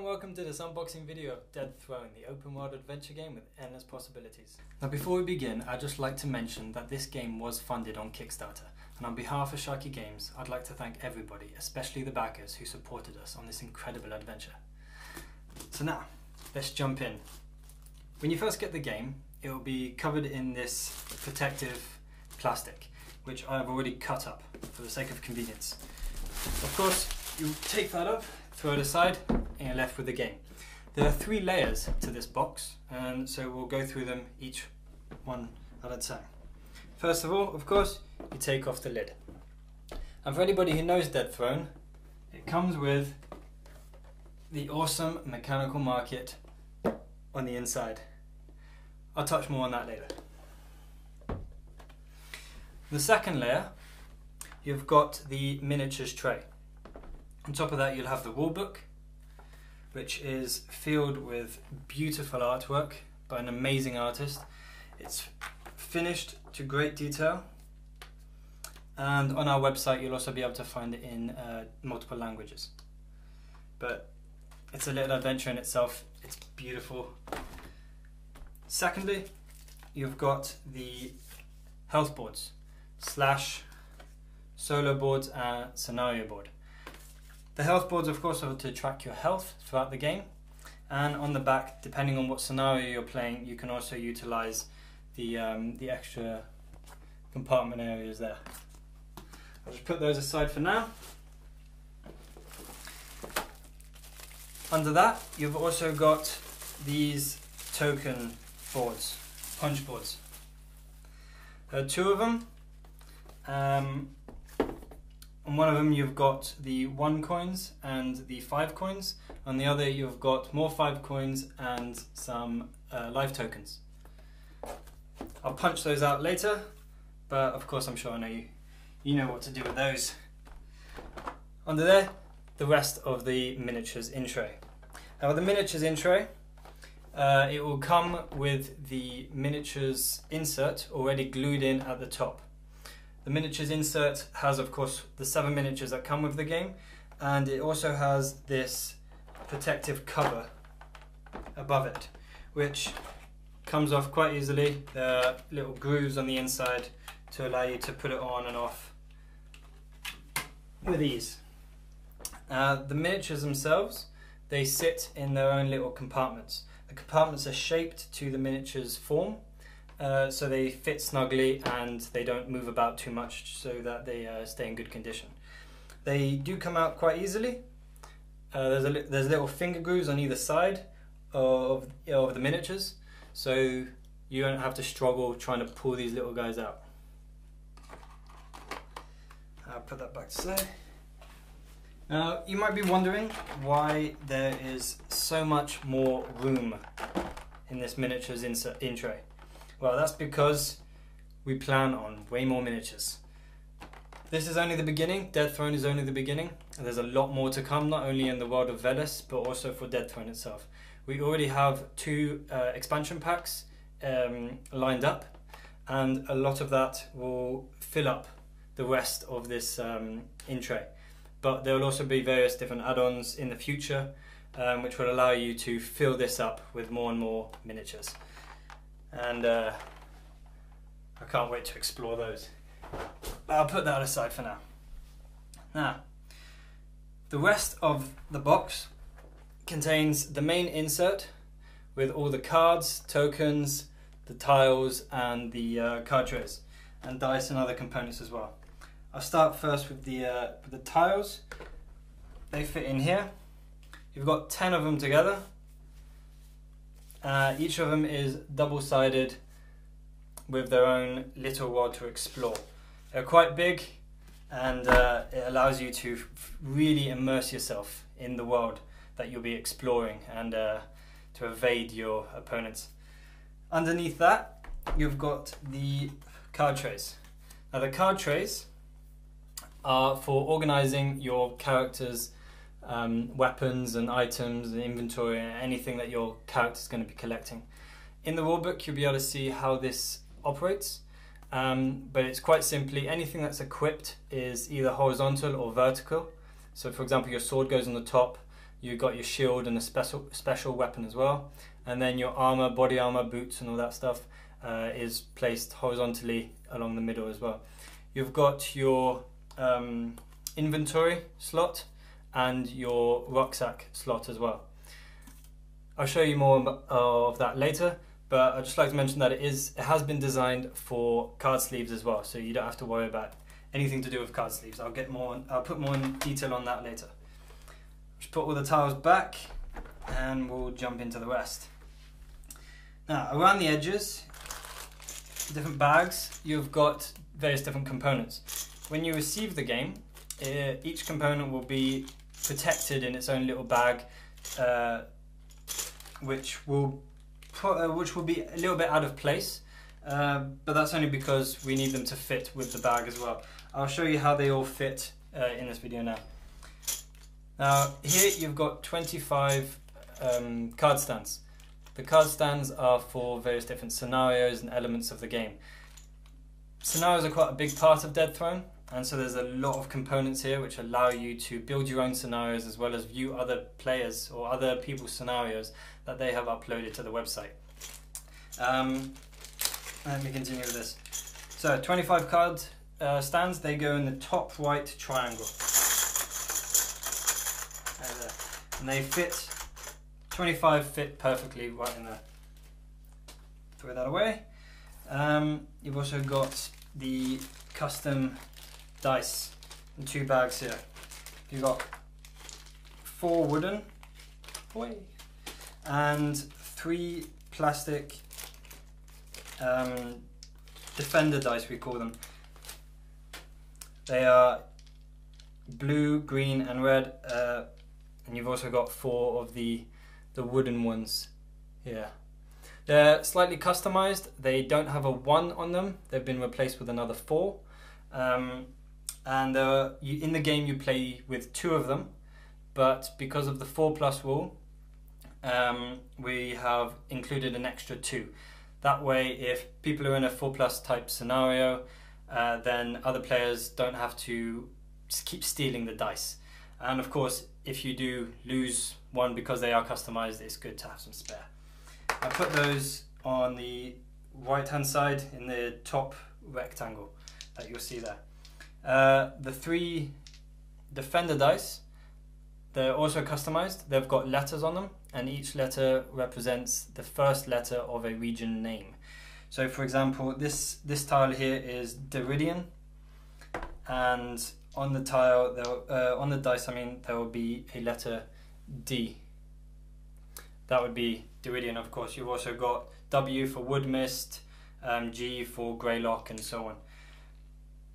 Welcome to this unboxing video of Dead Throne, the open world adventure game with endless possibilities. Now before we begin, I'd just like to mention that this game was funded on Kickstarter, and on behalf of Sharky Games, I'd like to thank everybody, especially the backers who supported us on this incredible adventure. So now, let's jump in. When you first get the game, it will be covered in this protective plastic, which I've already cut up for the sake of convenience. Of course, you take that up, throw it aside, and you're left with the game. There are 3 layers to this box, and so we'll go through them each one at a time. First of all, of course, you take off the lid. And for anybody who knows Dead Throne, it comes with the awesome mechanical market on the inside. I'll touch more on that later. The second layer, you've got the miniatures tray. On top of that, you'll have the rulebook, which is filled with beautiful artwork by an amazing artist. It's finished to great detail, and on our website you'll also be able to find it in multiple languages. But it's a little adventure in itself. It's beautiful. Secondly, you've got the health boards / solo boards and scenario board. The health boards, of course, are to track your health throughout the game, and on the back, depending on what scenario you're playing, you can also utilize the extra compartment areas there. I'll just put those aside for now. Under that, you've also got these token boards, punch boards. There are 2 of them. On one of them you've got the 1 coins and the 5 coins. On the other you've got more 5 coins and some life tokens. I'll punch those out later, but of course I'm sure I know you know what to do with those. Under there, the rest of the miniatures in tray. Now with the miniatures in tray, it will come with the miniatures insert already glued in at the top. The miniatures insert has, of course, the 7 miniatures that come with the game, and it also has this protective cover above it, which comes off quite easily. There are little grooves on the inside to allow you to put it on and off with ease. The miniatures themselves, they sit in their own little compartments. The compartments are shaped to the miniatures form, so they fit snugly and they don't move about too much, so that they stay in good condition. They do come out quite easily. There's little finger grooves on either side of the miniatures, so you don't have to struggle trying to pull these little guys out. I'll put that back to side. Now you might be wondering why there is so much more room in this miniatures in tray. Well, that's because we plan on way more miniatures. This is only the beginning. Dead Throne is only the beginning. And there's a lot more to come, not only in the world of Veles, but also for Dead Throne itself. We already have 2 expansion packs lined up, and a lot of that will fill up the rest of this in tray. But there will also be various different add-ons in the future, which will allow you to fill this up with more and more miniatures. And I can't wait to explore those. I'll put that aside for now. Now, the rest of the box contains the main insert with all the cards, tokens, the tiles, and the card trays, and dice and other components as well. I'll start first with the tiles. They fit in here. You've got 10 of them together. Each of them is double-sided with their own little world to explore. They're quite big, and it allows you to really immerse yourself in the world that you'll be exploring, and to evade your opponents. Underneath that, you've got the card trays. Now the card trays are for organizing your character's weapons and items and inventory and anything that your character is going to be collecting. In the rulebook, you'll be able to see how this operates, but it's quite simply anything that's equipped is either horizontal or vertical. So for example, your sword goes on the top, you've got your shield and a special weapon as well, and then your armor, body armor, boots and all that stuff is placed horizontally along the middle as well. You've got your inventory slot and your rucksack slot as well. I'll show you more of that later, but I'd just like to mention that it has been designed for card sleeves as well, so you don't have to worry about anything to do with card sleeves. I'll put more in detail on that later. Just put all the tiles back and we'll jump into the rest. Now, around the edges, different bags, you've got various different components. When you receive the game, each component will be protected in its own little bag, which will be a little bit out of place, but that's only because we need them to fit with the bag as well. I'll show you how they all fit in this video now. Now here you've got 25 card stands. The card stands are for various different scenarios and elements of the game. Scenarios are quite a big part of Dead Throne, and so there's a lot of components here which allow you to build your own scenarios as well as view other players or other people's scenarios that they have uploaded to the website. Let me continue with this. So 25 card stands, they go in the top right triangle. There. And they fit, 25 fit perfectly right in there. Throw that away. You've also got the custom dice in 2 bags here. You've got 4 wooden and 3 plastic defender dice, we call them. They are blue, green and red, and you've also got 4 of the wooden ones here. They're slightly customized. They don't have a 1 on them. They've been replaced with another 4. And in the game you play with 2 of them, but because of the 4+ rule, we have included an extra 2. That way, if people are in a 4+ type scenario, then other players don't have to keep stealing the dice. And of course, if you do lose one because they are customized, it's good to have some spare. I put those on the right hand side in the top rectangle that you'll see there. The 3 defender dice, they're also customized. They've got letters on them, and each letter represents the first letter of a region name. So for example, this tile here is Deridian, and on the tile, on the dice, there will be a letter D. That would be Deridian, of course. You've also got W for Wood Mist, G for Greylock, and so on.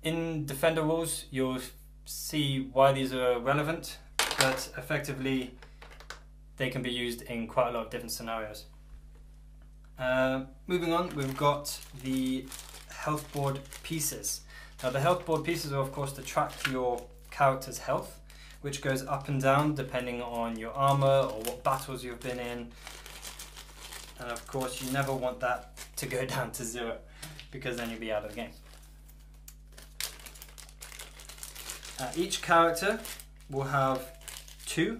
In Defender rules, you'll see why these are relevant, but effectively they can be used in quite a lot of different scenarios. Moving on, we've got the health board pieces. Now the health board pieces are of course to track your character's health, which goes up and down depending on your armor or what battles you've been in. And of course you never want that to go down to 0, because then you'll be out of the game. Each character will have 2.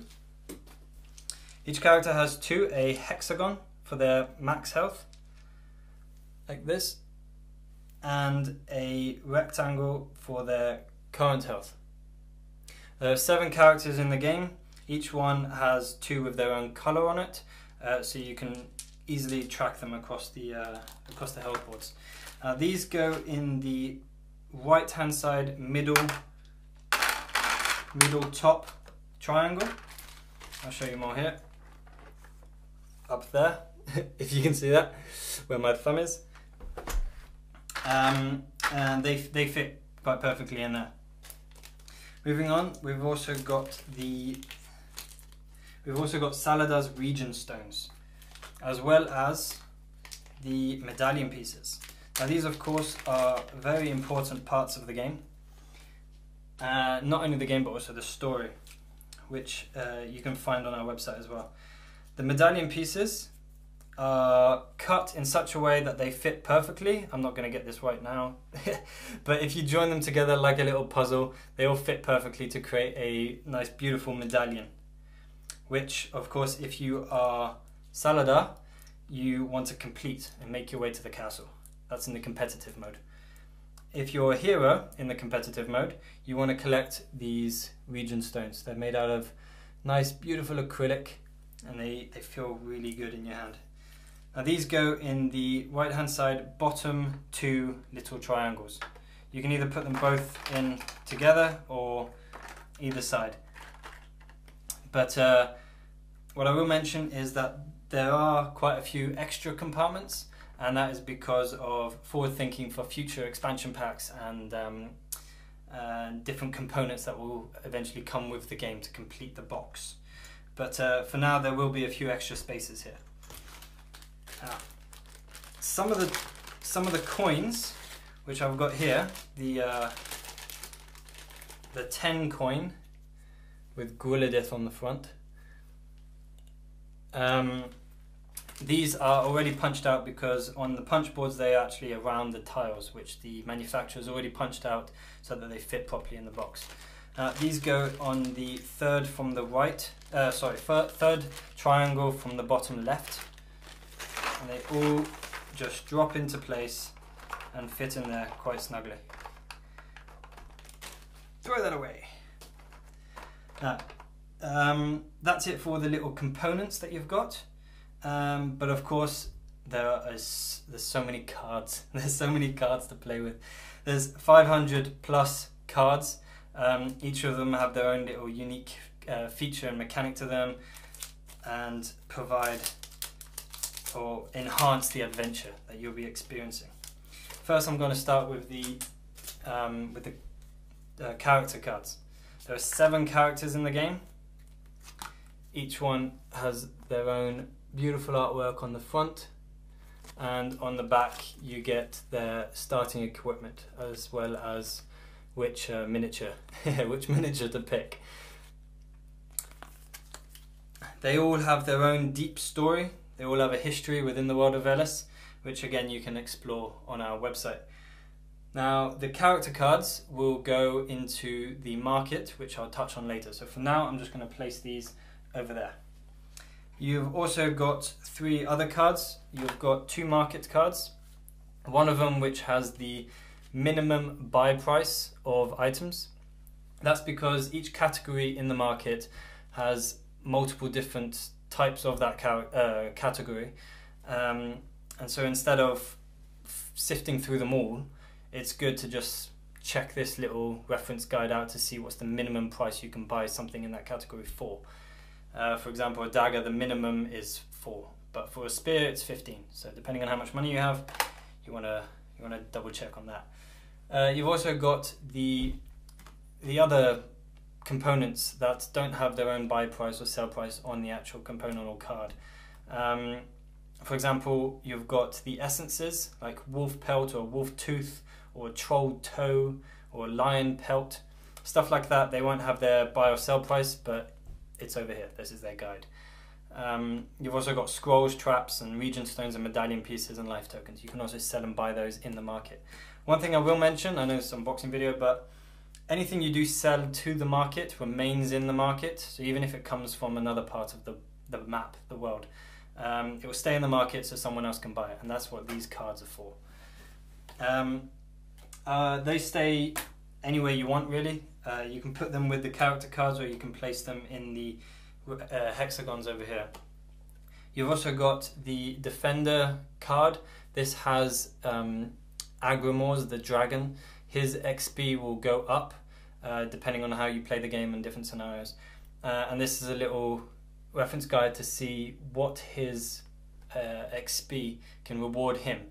Each character has 2, a hexagon for their max health, like this, and a rectangle for their current health. There are 7 characters in the game. Each one has 2 with their own color on it, so you can easily track them across the health boards. These go in the right hand side middle top triangle. I'll show you more here. Up there, if you can see that, where my thumb is. And they fit quite perfectly in there. Moving on, we've also got Saladar's region stones, as well as the medallion pieces. Now these of course are very important parts of the game. Not only the game but also the story, which you can find on our website as well. The medallion pieces are cut in such a way that they fit perfectly. I'm not going to get this right now, but if you join them together like a little puzzle, they all fit perfectly to create a nice beautiful medallion, which of course if you are Saladar, you want to complete and make your way to the castle. That's in the competitive mode. If you're a hero in the competitive mode, you want to collect these region stones. They're made out of nice beautiful acrylic and they feel really good in your hand. Now these go in the right hand side bottom two little triangles. You can either put them both in together or either side. But what I will mention is that there are quite a few extra compartments, and that is because of forward thinking for future expansion packs and different components that will eventually come with the game to complete the box. But for now there will be a few extra spaces here. Some of the coins which I've got here, the 10 coin with Guledith on the front. These are already punched out because on the punch boards they are actually around the tiles, which the manufacturer's already punched out so that they fit properly in the box. These go on the third from the right, third triangle from the bottom left, and they all just drop into place and fit in there quite snugly. Throw that away. Now, that's it for the little components that you've got. But of course, there's so many cards. There's so many cards to play with. There's 500 plus cards. Each of them have their own little unique feature and mechanic to them, and provide or enhance the adventure that you'll be experiencing. First, I'm going to start with the character cards. There are 7 characters in the game. Each one has their own beautiful artwork on the front, and on the back you get their starting equipment as well as which miniature to pick. They all have their own deep story. They all have a history within the world of Veles, which again you can explore on our website. Now the character cards will go into the market, which I'll touch on later. So for now I'm just going to place these over there. You've also got 3 other cards. You've got 2 market cards. One of them which has the minimum buy price of items. That's because each category in the market has multiple different types of that category. And so instead of sifting through them all, it's good to just check this little reference guide out to see what's the minimum price you can buy something in that category for. For example, a dagger, the minimum is 4, but for a spear it's 15. So depending on how much money you have, you want to double check on that. You've also got the other components that don't have their own buy price or sell price on the actual component or card. For example, you've got the essences like wolf pelt or wolf tooth or troll toe or lion pelt, stuff like that. They won't have their buy or sell price, but it's over here. This is their guide. You've also got scrolls, traps, and region stones and medallion pieces and life tokens. You can also sell and buy those in the market. One thing I will mention, I know it's an unboxing video, but anything you do sell to the market remains in the market. So even if it comes from another part of the map, the world, it will stay in the market so someone else can buy it, and that's what these cards are for. They stay anywhere you want, really. You can put them with the character cards, or you can place them in the hexagons over here. You've also got the Defender card. This has Agrimors, the dragon. His XP will go up depending on how you play the game in different scenarios. And this is a little reference guide to see what his XP can reward him,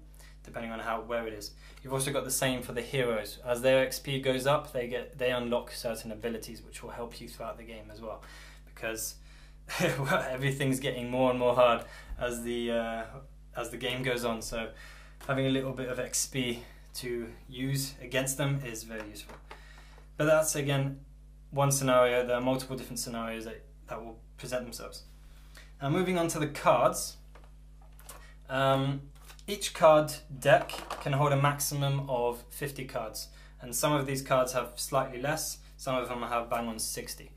depending on where it is. You've also got the same for the heroes. As their XP goes up, they unlock certain abilities which will help you throughout the game as well, because everything's getting more and more hard as the game goes on. So having a little bit of XP to use against them is very useful. But that's again one scenario. There are multiple different scenarios that will present themselves. Now moving on to the cards. Each card deck can hold a maximum of 50 cards, and some of these cards have slightly less, some of them have bang on 50,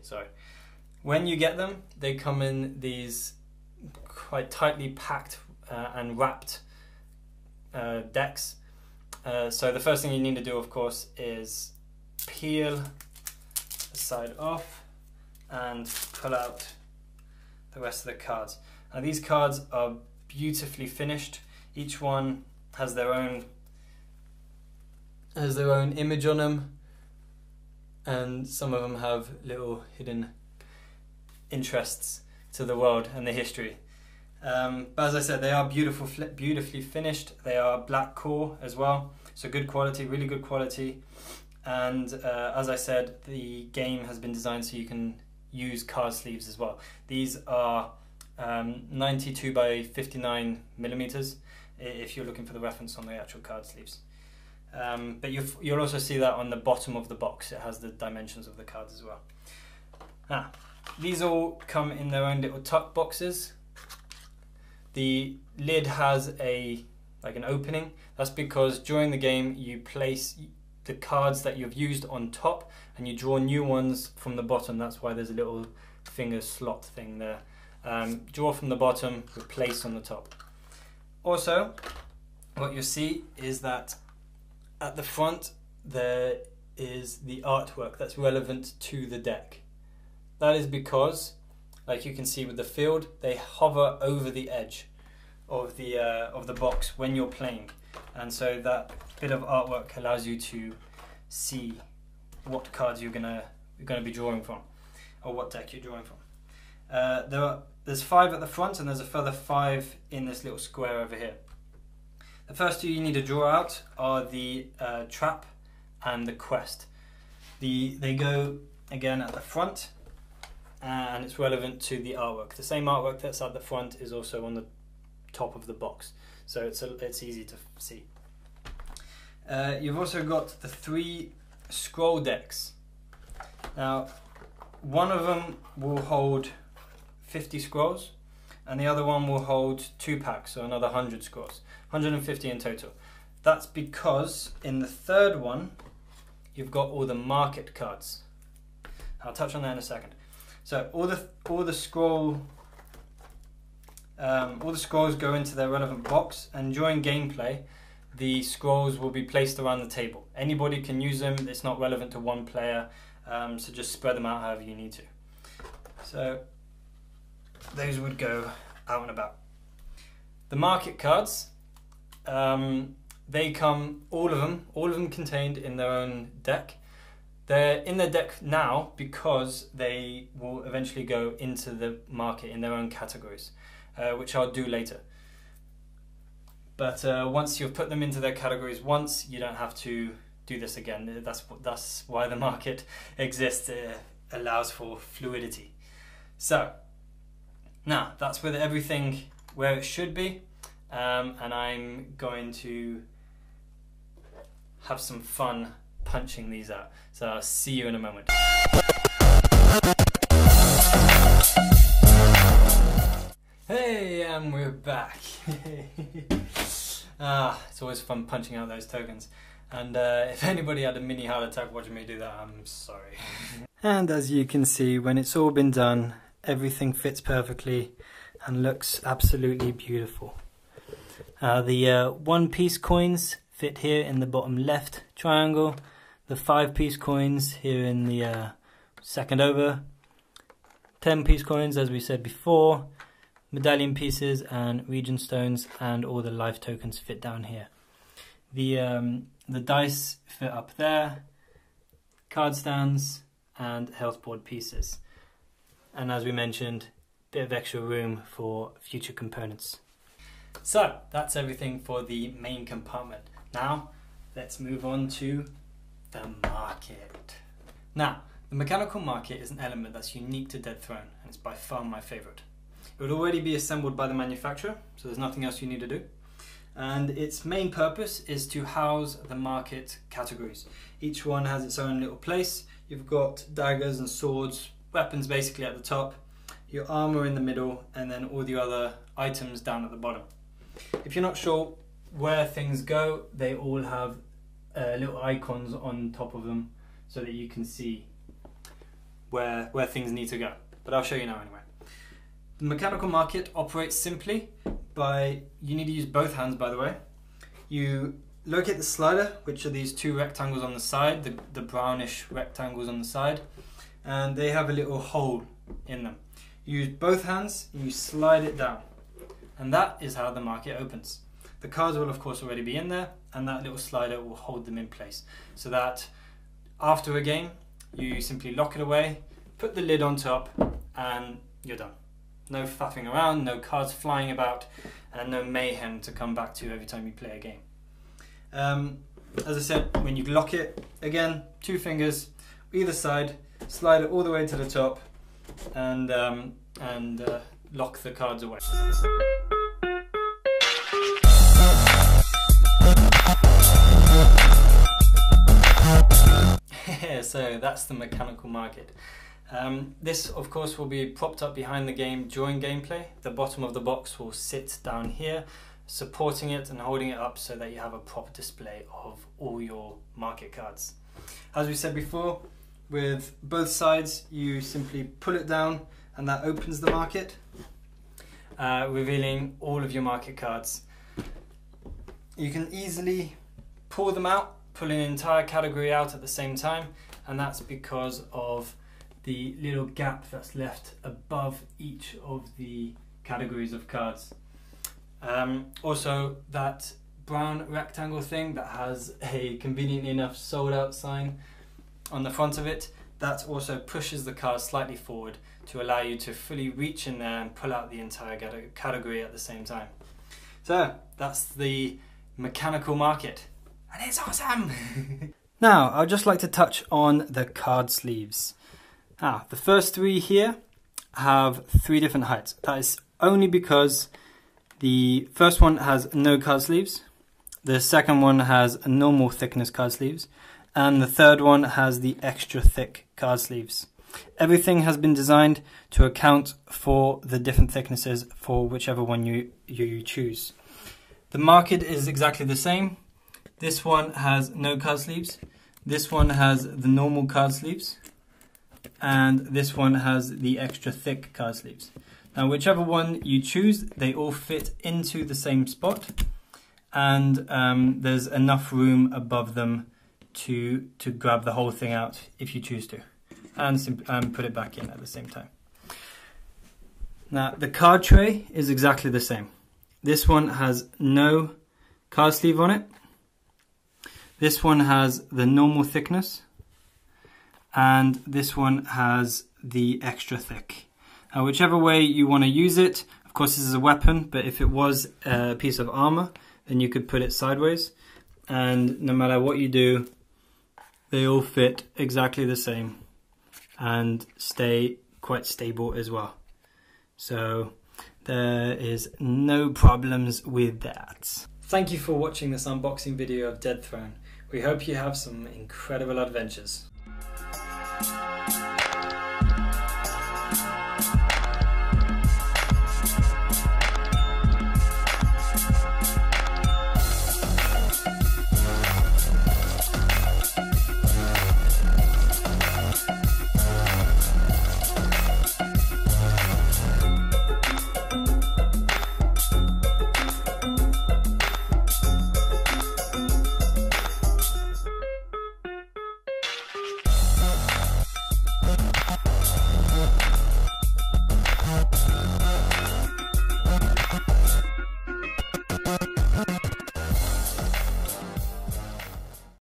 sorry. When you get them, they come in these quite tightly packed and wrapped decks. So the first thing you need to do, of course, is peel the side off and pull out the rest of the cards. Now these cards are beautifully finished. Each one has their own image on them, and some of them have little hidden interests to the world and the history. But as I said, they are beautifully finished. They are black core as well, so good quality, really good quality. And as I said, the game has been designed so you can use card sleeves as well. These are 92 by 59 millimeters if you're looking for the reference on the actual card sleeves. But you'll also see that on the bottom of the box. It has the dimensions of the cards as well. Now, these all come in their own little tuck boxes. The lid has like an opening. That's because during the game you place the cards that you've used on top and you draw new ones from the bottom. That's why there's a little finger slot thing there. Draw from the bottom, replace on the top. Also, what you'll see is that at the front there is the artwork that's relevant to the deck. That is because, like you can see with the field, they hover over the edge of the box when you're playing, and so that bit of artwork allows you to see what cards you're gonna be drawing from, or what deck you're drawing from. There's 5 at the front, and there's a further 5 in this little square over here. The first 2 you need to draw out are the trap and the quest. They go again at the front, and it's relevant to the artwork. The same artwork that's at the front is also on the top of the box, so it's easy to see. You've also got the 3 scroll decks. Now, one of them will hold 50 scrolls, and the other one will hold 2 packs, so another 100 scrolls, 150 in total. That's because in the third one you've got all the market cards. I'll touch on that in a second. So all the scrolls go into their relevant box, and during gameplay the scrolls will be placed around the table. Anybody can use them. It's not relevant to one player, so just spread them out however you need to. So those would go out and about. The market cards, they come, all of them contained in their own deck. They're in their deck now because they will eventually go into the market in their own categories, which I'll do later. But once you've put them into their categories once, you don't have to do this again. That's why the market exists. It allows for fluidity. So now that's with everything where it should be, and I'm going to have some fun punching these out. So I'll see you in a moment. Hey, and we're back. It's always fun punching out those tokens. And if anybody had a mini heart attack watching me do that, I'm sorry. And as you can see, when it's all been done, everything fits perfectly and looks absolutely beautiful. The 1-piece coins fit here in the bottom left triangle. The 5-piece coins here in the second over. 10-piece coins, as we said before. Medallion pieces and region stones, and all the life tokens fit down here. The dice fit up there. Card stands and health board pieces. And as we mentioned, a bit of extra room for future components. So that's everything for the main compartment. Now let's move on to the market. Now, the mechanical market is an element that's unique to Dead Throne, and it's by far my favourite. It would already be assembled by the manufacturer, so there's nothing else you need to do. And its main purpose is to house the market categories. Each one has its own little place. You've got daggers and swords, weapons basically at the top. your armor in the middle, and then all the other items down at the bottom. If you're not sure where things go, they all have little icons on top of them so that you can see where things need to go. But I'll show you now anyway. The mechanical market operates simply by, you need to use both hands by the way. You locate the slider, which are these two rectangles on the side, the brownish rectangles on the side, and they have a little hole in them. You use both hands, you slide it down, and that is how the market opens. The cards will of course already be in there, and that little slider will hold them in place, so that after a game you simply lock it away, put the lid on top, and you're done. No faffing around, no cards flying about, and no mayhem to come back to every time you play a game. As I said, when you lock it, again, 2 fingers either side, slide it all the way to the top, and lock the cards away. So that's the mechanical market. This of course will be propped up behind the game during gameplay. The bottom of the box will sit down here, supporting it and holding it up so that you have a proper display of all your market cards. As we said before, with both sides you simply pull it down and that opens the market, revealing all of your market cards. You can easily pull them out, pull an entire category out at the same time, and that's because of the little gap that's left above each of the categories of cards. Also, that brown rectangle thing that has a conveniently enough sold out sign on the front of it, that also pushes the card slightly forward to allow you to fully reach in there and pull out the entire category at the same time. So that's the mechanical market, and it's awesome! Now, I'd just like to touch on the card sleeves. The first 3 here have 3 different heights. That is only because the first one has no card sleeves, the second one has a normal thickness card sleeves, and the third one has the extra thick card sleeves. Everything has been designed to account for the different thicknesses for whichever one you choose. The market is exactly the same. This one has no card sleeves, this one has the normal card sleeves, and this one has the extra thick card sleeves. Now whichever one you choose, they all fit into the same spot, and there's enough room above them to grab the whole thing out if you choose to, and put it back in at the same time. Now the card tray is exactly the same. This one has no card sleeve on it. This one has the normal thickness, and this one has the extra thick. Now whichever way you want to use it, of course this is a weapon, but if it was a piece of armor, then you could put it sideways, and no matter what you do, they all fit exactly the same and stay quite stable as well. So there is no problems with that. Thank you for watching this unboxing video of Dead Throne. We hope you have some incredible adventures.